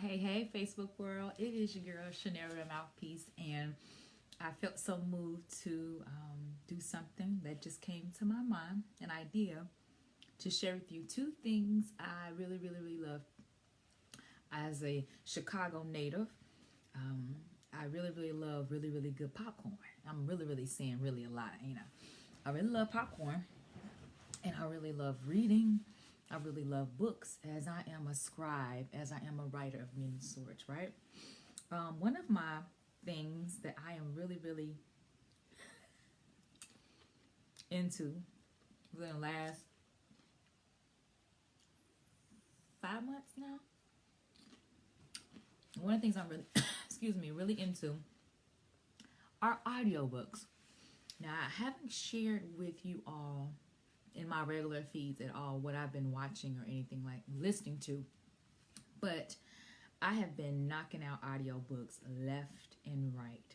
Hey, Facebook world. It is your girl, Chanel the Mouthpiece, and I felt so moved to do something that just came to my mind, an idea to share with you two things I really love. As a Chicago native, um, I really love really good popcorn. I'm really saying really a lot, you know. I really love popcorn, and I really love reading. I really love books, as I am a scribe, as I am a writer of many sorts, right? One of my things that I am really into within the last 5 months now, one of the things I'm really, excuse me, really into are audiobooks. Now, I haven't shared with you all in my regular feeds at all what I've been watching or anything like listening to, but I have been knocking out audiobooks left and right.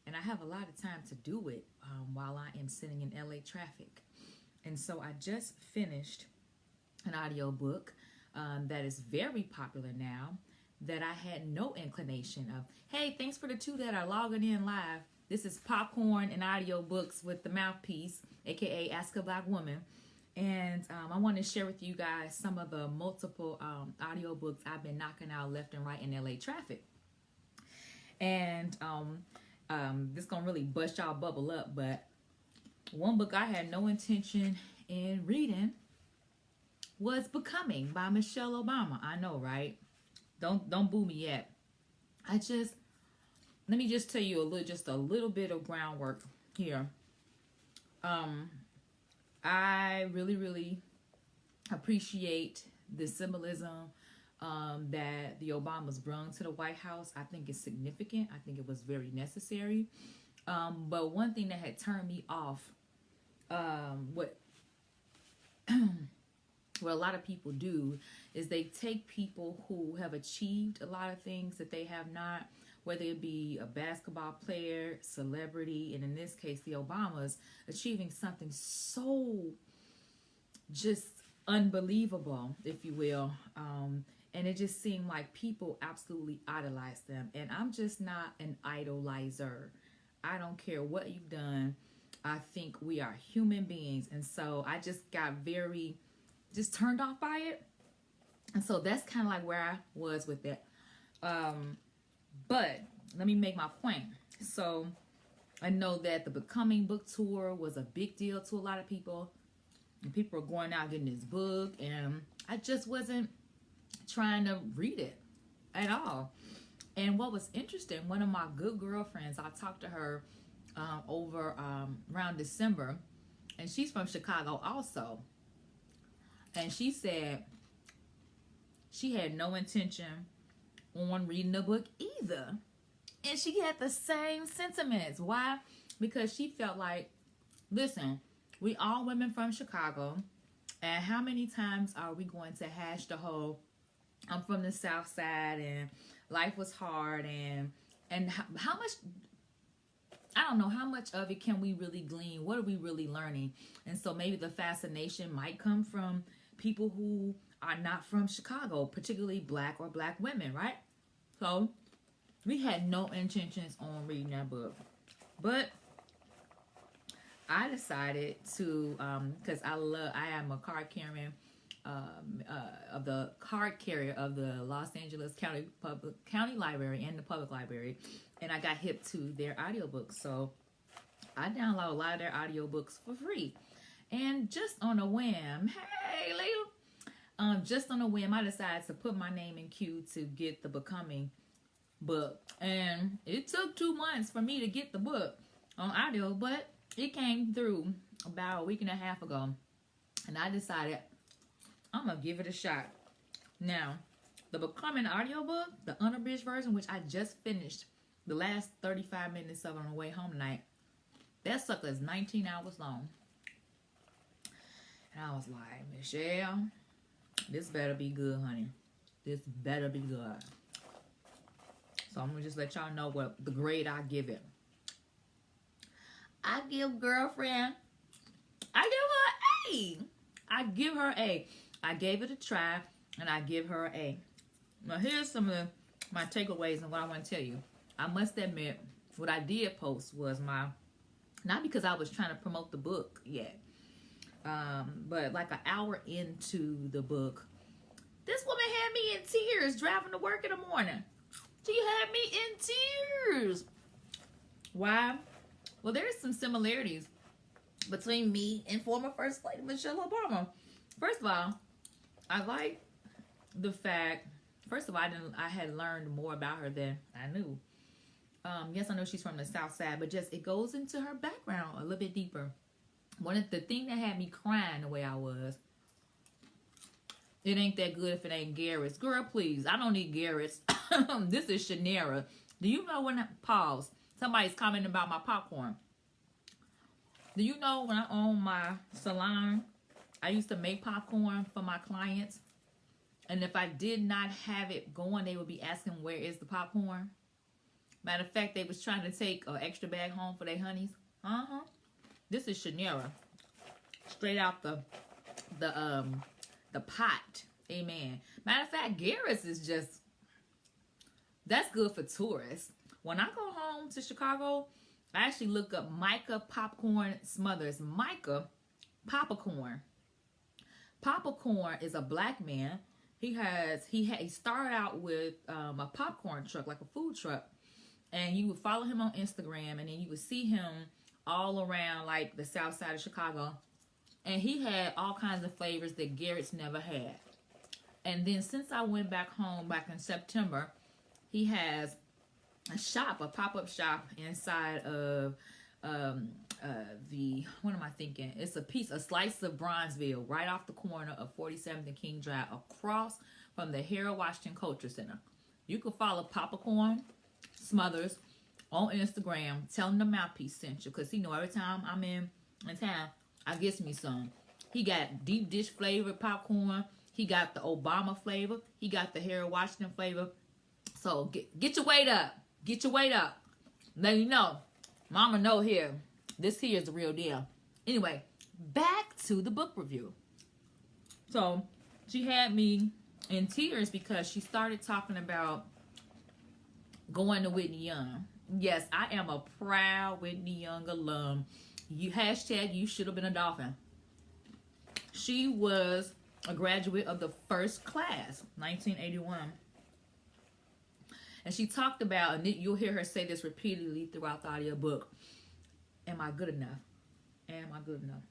And I have a lot of time to do it while I am sitting in LA traffic. And so I just finished an audiobook that is very popular now that I had no inclination of. Hey, thanks for the two that are logging in live. This is Popcorn and Audiobooks with the Mouthpiece, aka Ask a Black Woman. And I want to share with you guys some of the multiple audiobooks I've been knocking out left and right in LA traffic. And this gonna really bust y'all bubble up, but one book I had no intention in reading was Becoming by Michelle Obama. I know, right? Don't boo me yet. Let me just tell you a little bit of groundwork here. I really appreciate the symbolism that the Obamas brought to the White House. I think it's significant. I think it was very necessary. But one thing that had turned me off, what what a lot of people do is they take people who have achieved a lot of things that they have not, whether it be a basketball player, celebrity, and in this case, the Obamas, achieving something so just unbelievable, if you will. And it just seemed like people absolutely idolize them. And I'm just not an idolizer. I don't care what you've done. I think we are human beings. And so I just got very just turned off by it. And so that's kind of like where I was with it. But let me make my point. So I know that the Becoming book tour was a big deal to a lot of people. And people were going out getting this book. And I just wasn't trying to read it at all. And what was interesting, one of my good girlfriends, I talked to her over around December. And she's from Chicago also. And she said she had no intention on reading the book either. And she had the same sentiments. Why? Because she felt like, listen, we all women from Chicago, and how many times are we going to hash the whole, I'm from the South Side and life was hard, and how much, I don't know, how much of it can we really glean? What are we really learning? And so maybe the fascination might come from people who are not from Chicago, particularly black or black women, right? So we had no intentions on reading that book. But I decided to, because I am a card carrying, of the card carrier of the Los Angeles County Library and the Public Library, and I got hip to their audiobooks. So I download a lot of their audiobooks for free. And just on a whim, hey, Layla, just on a whim, I decided to put my name in queue to get the Becoming book. And it took 2 months for me to get the book on audio, but it came through about a week and a half ago. And I decided I'm going to give it a shot. Now, the Becoming audiobook, the unabridged version, which I just finished the last 35 minutes of on the way home tonight, that sucker is 19 hours long. And I was like, Michelle, this better be good, honey. This better be good. So I'm going to just let y'all know what the grade I give it. I give girlfriend, I give her an A. I give her A. I gave it a try, and I give her an A. Now, here's some of the my takeaways and what I want to tell you. I must admit, what I did post was my, not because I was trying to promote the book yet, but like an hour into the book, this woman had me in tears driving to work in the morning. She had me in tears. Why? Well, there's some similarities between me and former First Lady Michelle Obama. First of all, I like the fact, first of all, I had learned more about her than I knew. Yes, I know she's from the South Side, but just it goes into her background a little bit deeper. One of the thing that had me crying the way I was, it ain't that good if it ain't Garrett's. Girl, please, I don't need Garrett's. This is Shannara. Do you know when, pause, somebody's commenting about my popcorn. Do you know when I owned my salon, I used to make popcorn for my clients? And if I did not have it going, they would be asking, where is the popcorn? Matter of fact, they was trying to take an extra bag home for their honeys. This is Shannara. Straight out the pot. Amen. Matter of fact, Garrett's is just, that's good for tourists. When I go home to Chicago, I actually look up Micah Popcorn Smothers. Micah Popcorn. Popcorn is a black man. He started out with a popcorn truck, like a food truck. And you would follow him on Instagram, and then you would see him all around like the south side of Chicago. And he had all kinds of flavors that Garrett's never had. And then since I went back home back in September, he has a shop, a pop-up shop inside of what am I thinking? It's a slice of Bronzeville, right off the corner of 47th and King Drive, across from the Harold Washington Culture Center. You can follow Popcorn Smothers on Instagram. Tell him the mouthpiece sent you, because he know every time I'm in town, I get me some. He got deep dish flavored popcorn. He got the Obama flavor. He got the Harold Washington flavor. So get your weight up. Get your weight up. Let you know. Mama know here. This here is the real deal. Anyway, back to the book review. So she had me in tears because she started talking about going to Whitney Young. Yes, I am a proud Whitney Young alum. You should have been a dolphin. She was a graduate of the first class, 1981. And she talked about, and you'll hear her say this repeatedly throughout the audiobook, am I good enough? Am I good enough?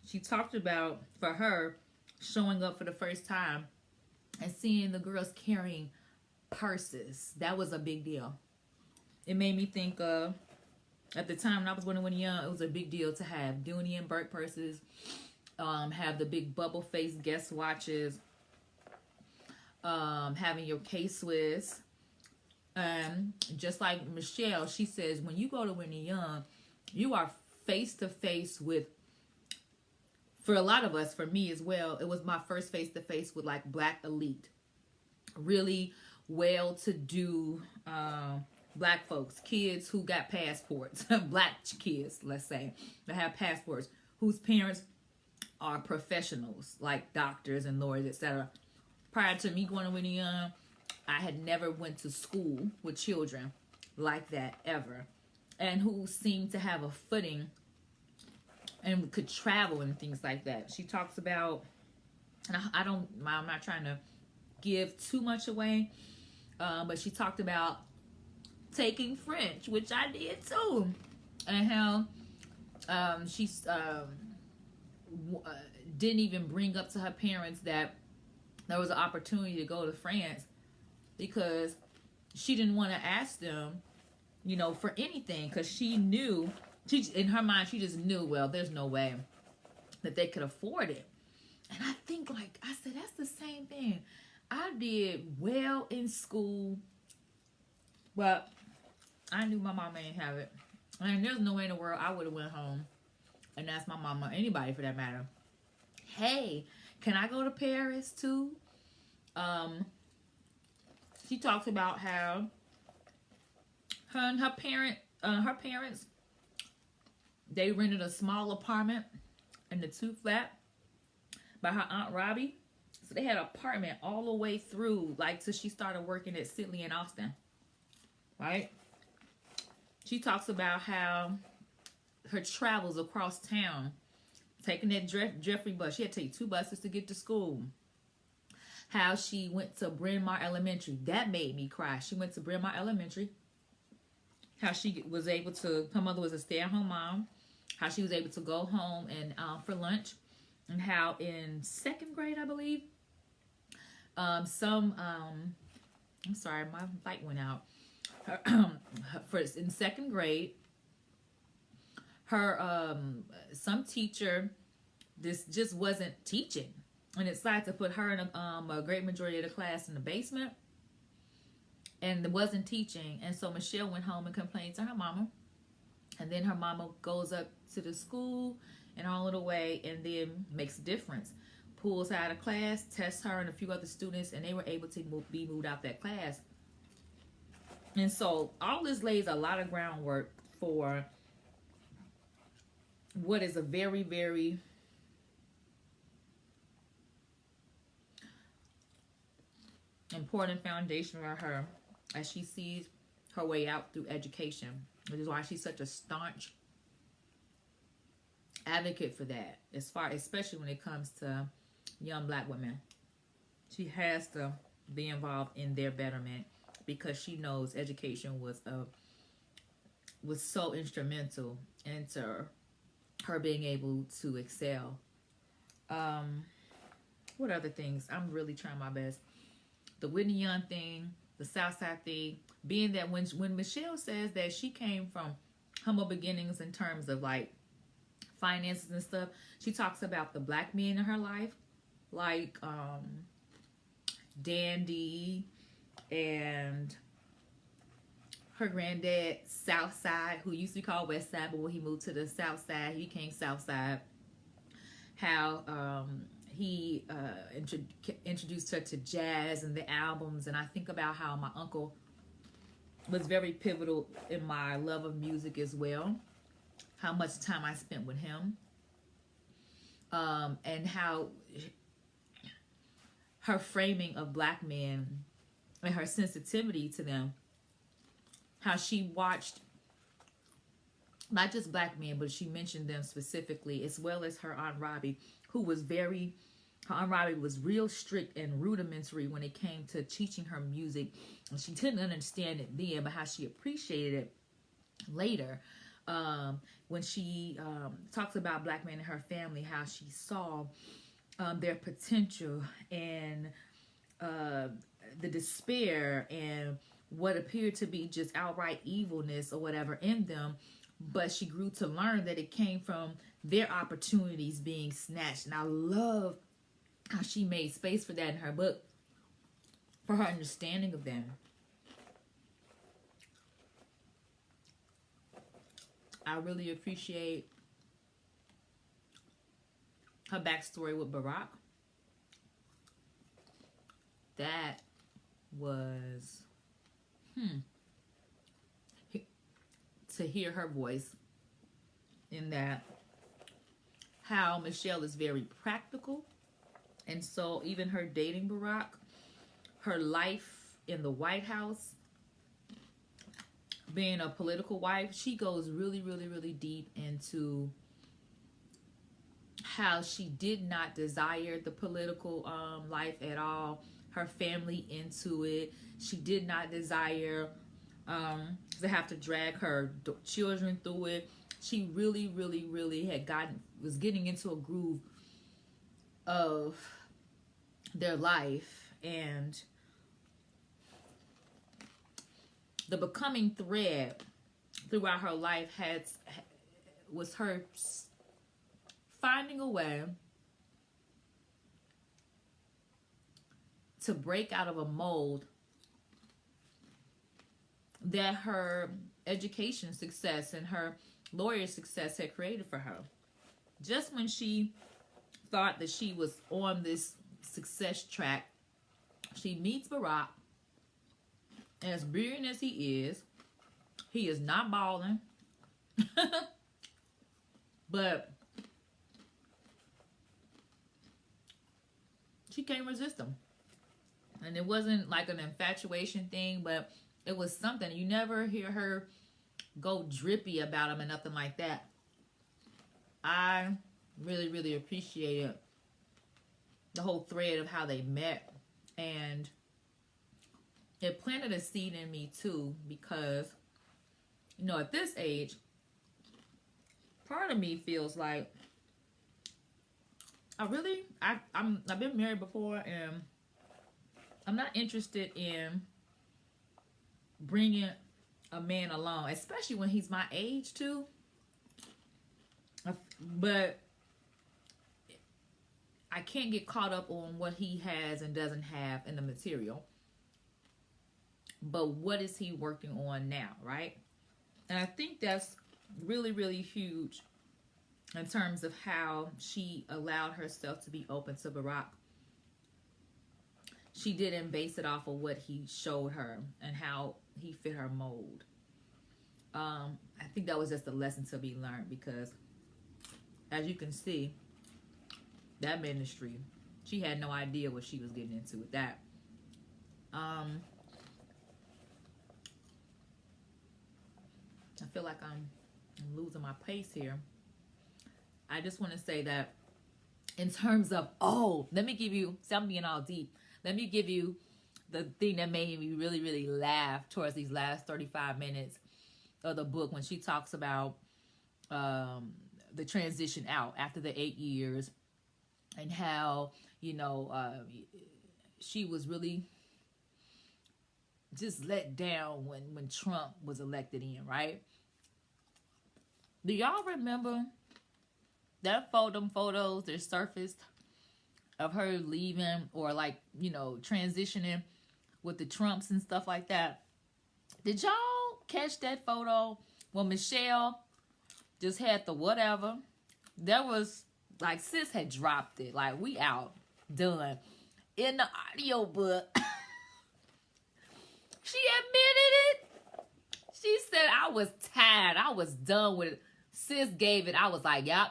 She talked about, for her, showing up for the first time and seeing the girls carrying purses. That was a big deal. It made me think of, at the time when I was going to Whitney Young, it was a big deal to have Dooney and Burke purses, have the big bubble face guest watches, having your K-Swiss. Just like Michelle, she says, when you go to Whitney Young, you are face to face with, for a lot of us, for me as well, it was my first face to face with like black elite, really well-to-do black folks, kids who got passports, black kids, let's say, that have passports, whose parents are professionals, like doctors and lawyers, etc. Prior to me going to Whitney Young, I had never went to school with children like that ever, and who seemed to have a footing and could travel and things like that. She talks about, and I'm not trying to give too much away, but she talked about taking French, which I did too, and how she didn't even bring up to her parents that there was an opportunity to go to France, because she didn't want to ask them, for anything, because she knew, in her mind, she just knew, well, there's no way that they could afford it. And I think, like I said, that's the same thing. I did well in school, but I knew my mama ain't have it. And there's no way in the world I would have went home and asked my mama, anybody for that matter, hey, can I go to Paris too? She talks about how her and her parents, they rented a small apartment in the 2-flat by her Aunt Robbie. So they had an apartment all the way through, like, till she started working at Sidley in Austin, right? She talks about how her travels across town, taking that Jeffrey bus. She had to take 2 buses to get to school. How she went to Bryn Mawr Elementary. That made me cry. She went to Bryn Mawr Elementary. How she was able to, her mother was a stay-at-home mom. How she was able to go home and for lunch. And how in 2nd grade, I believe, I'm sorry, my light went out. First, in 2nd grade, her some teacher, this just wasn't teaching, and it decided to put her in a great majority of the class in the basement, and it wasn't teaching. And so Michelle went home and complained to her mama, and then her mama goes up to the school and all of the way, and then makes a difference, pulls her out of class, tests her and a few other students, and they were able to be moved out that class. And so all this lays a lot of groundwork for what is a very, very important foundation for her as she sees her way out through education. Which is why she's such a staunch advocate for that, especially when it comes to young Black women. She has to be involved in their betterment because she knows education was so instrumental into her being able to excel. What other things? I'm really trying my best. The Whitney Young thing, the Southside thing, being that when Michelle says that she came from humble beginnings in terms of like finances and stuff, she talks about the Black men in her life, like Dandy and her granddad, Southside, who used to be called West Side, but when he moved to the South Side, he became Southside. How he introduced her to jazz and the albums. And I think about how my uncle was very pivotal in my love of music as well. How much time I spent with him. And how her framing of Black men and her sensitivity to them. How she watched not just Black men, but she mentioned them specifically, as well as her Aunt Robbie, who was her Aunt Robbie was real strict and rudimentary when it came to teaching her music. And she didn't understand it then, but how she appreciated it later. When she talks about Black men in her family, how she saw their potential and the despair and what appeared to be just outright evilness or whatever in them, but she grew to learn that it came from their opportunities being snatched. And I love how she made space for that in her book, for her understanding of them. I really appreciate her backstory with Barack. That was to hear her voice in that, how Michelle is very practical, and so even her dating Barack, her life in the White House, being a political wife, she goes really, really, really deep into how she did not desire the political life at all. Her family into it. She did not desire to have to drag her children through it. She really, really, really was getting into a groove of their life, and the becoming thread throughout her life was her finding a way to break out of a mold that her education success and her lawyer success had created for her. Just when she thought that she was on this success track, she meets Barack. As brilliant as he is not balling. But she can't resist him. And it wasn't like an infatuation thing, but it was something. You never hear her go drippy about him and nothing like that. I really, really appreciated the whole thread of how they met. And it planted a seed in me too, because, you know, at this age, part of me feels like I've been married before, and I'm not interested in bringing a man along, especially when he's my age too. But I can't get caught up on what he has and doesn't have in the material. But what is he working on now, right? And I think that's really, really huge in terms of how she allowed herself to be open to Barack. She didn't base it off of what he showed her and how he fit her mold. I think that was just a lesson to be learned, because as you can see, that ministry, she had no idea what she was getting into with that. I feel like I'm losing my pace here. I just want to say that in terms of, let me give you, I'm being all deep. Let me give you the thing that made me really, really laugh towards these last 35 minutes of the book, when she talks about the transition out after the 8 years, and how, you know, she was really just let down when Trump was elected in, right? Do y'all remember that photos that surfaced of her leaving, or like, you know, transitioning with the Trumps and stuff like that? Did y'all catch that photo when Michelle just had the whatever? There was, like, sis had dropped it. Like, we out. Done. In the audiobook, she admitted it. She said, I was tired. I was done with it. Sis gave it. I was like, yep.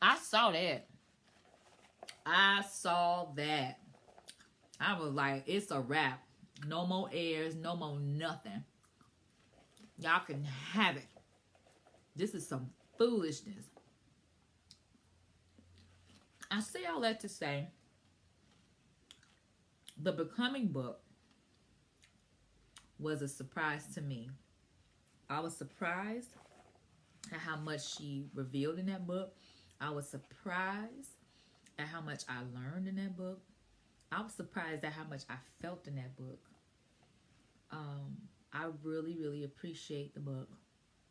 I saw that. I saw that. I was like, it's a wrap. No more airs. No more nothing. Y'all can have it. This is some foolishness. I say all that to say, the Becoming book was a surprise to me. I was surprised at how much she revealed in that book. I was surprised at how much I learned in that book. I was surprised at how much I felt in that book. I really, really appreciate the book,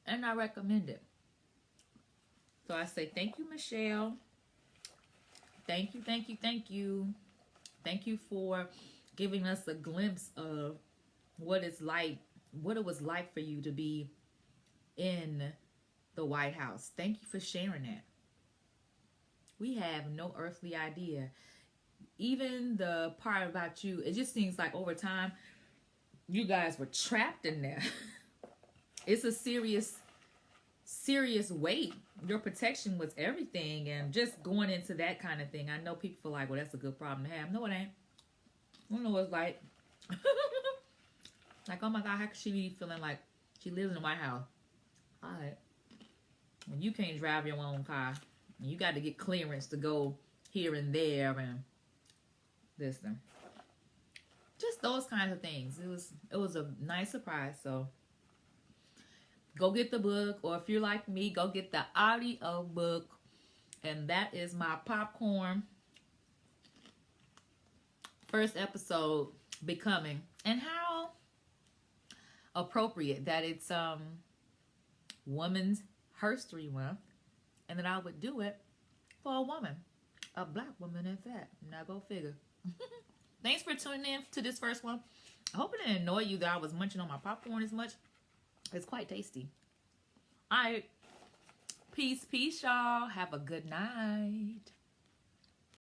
and I recommend it. So I say thank you, Michelle. Thank you, thank you, thank you. Thank you for giving us a glimpse of what it's like, what it was like for you to be in the White House. Thank you for sharing that. We have no earthly idea. Even the part about you, it just seems like over time, you guys were trapped in there. It's a serious weight. Your protection was everything, and just going into that kind of thing, I know people feel like, well, that's a good problem to have. No, it ain't. I don't know what it's like. Like, oh my God, how could she be feeling like she lives in the White House? All right. When you can't drive your own car, and you got to get clearance to go here and there, and listen. Just those kinds of things. It was a nice surprise. So go get the book, or if you're like me, go get the audio book. And that is my popcorn first episode, Becoming. And how appropriate that it's Women's History Month, and that I would do it for a woman, a black woman at that. Now go figure. Thanks for tuning in to this first one. I hope it didn't annoy you that I was munching on my popcorn as much. It's quite tasty. All right. Peace, y'all. Have a good night.